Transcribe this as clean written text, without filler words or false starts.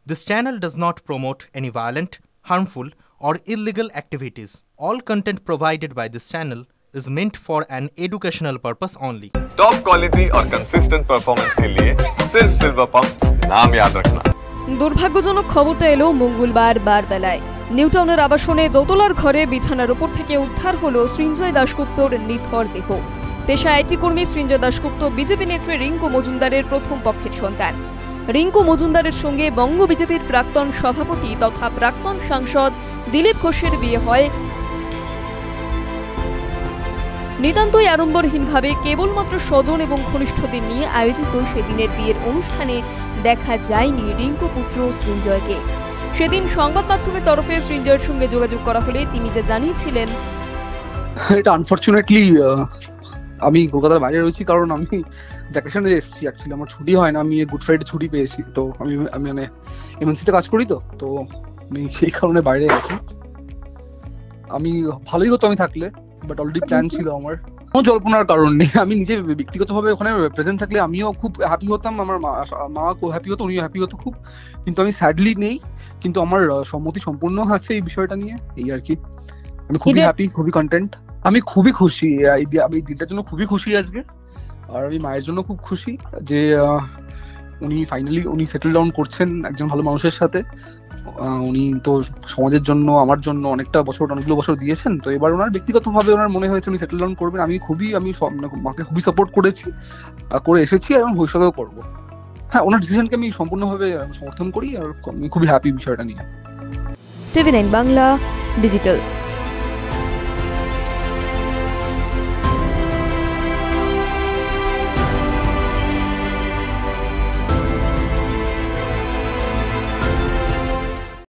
This channel does not promote any violent, harmful, or illegal activities. All content provided by this channel is meant for an educational purpose only. Top quality और consistent performance के लिए सिर्फ silver pump नाम याद रखना। দুর্ভাগ্যজনক খবরটা এলো মঙ্গলবার বারবেলায়। নিউটাউনের আবাসনে দোতলার ঘরে বিছানার উপর থেকে উদ্ধার হলো সৃঞ্জয় দাশগুপ্তর নিথর দেহ। পেশা আইটি কর্মী সৃঞ্জয় দাশগুপ্ত বিজেপি নেত্রী রিঙ্কু মজুমদারের প্রথম পক্ষের সন্তান। রিঙ্কু মজুমদারের সঙ্গে বঙ্গ বিজেপির প্রাক্তন সভাপতি তথা প্রাক্তন সাংসদ দিলীপ ঘোষের বিয়ে হয় নিতান্তই আড়ম্বরহীনভাবে কেবলমাত্র স্বজন এবং ঘনিষ্ঠদের নিয়ে আয়োজিত সেদিনের বিয়ের অনুষ্ঠানে দেখা যায়নি রিঙ্কু পুত্র সৃঞ্জয়কে। সেদিন সংবাদ মাধ্যমের তরফে সৃঞ্জয়ের সঙ্গে যোগাযোগ করা হলে তিনি যা জানিয়েছিলেন, এটা আনফরচুনেটলি আমি কলকাতার বাইরে রয়েছি, কারণ আমি ভ্যাকেশনে এসেছি। অ্যাকচুয়ালি আমার ছুটি হয় না, আমি গুড ফ্রাইডে ছুটি পেয়েছি। তো আমি মানে এমএনসিতে কাজ করি, তো আমি সেই কারণে বাইরে গেছি। আমি ভালোই হতো আমি থাকলে, বাট অলরেডি প্ল্যান ছিল আমার। কোনো জল্পনার কারণ নেই। আমি নিজে ব্যক্তিগতভাবে ওখানে প্রেজেন্ট থাকলে আমিও খুব হ্যাপি হতাম, আমার মা খুব হ্যাপি হতো, উনিও হ্যাপি হতো খুব। কিন্তু আমি স্যাডলি নেই, কিন্তু আমার সম্মতি সম্পূর্ণ আছে এই বিষয়টা নিয়ে, এই আর কি। আমি খুবই হ্যাপি, খুবই কন্টেন্ট। আমি খুবই খুশি এই দিনটার জন্য, খুবই খুশি আজকে। আর আমি মায়ের জন্য খুব খুশি যে উনি ফাইনালি সেটেল ডাউন করছেন একজন ভালো মানুষের সাথে। উনি তো সমাজের জন্য, আমার জন্য অনেকগুলো বছর দিয়েছেন। তো এবার ওনার ব্যক্তিগতভাবে ওনার মনে হয়েছে উনি সেটেল ডাউন করবেন। আমি মাকে খুবই সাপোর্ট করে এসেছি এবং ভবিষ্যতেও করবো। হ্যাঁ, ওনার ডিসিশনকে আমি সম্পূর্ণভাবে সমর্থন করি, আর আমি খুবই হ্যাপি বিষয়টা নিয়ে। টিভি9 বাংলা ডিজিটাল।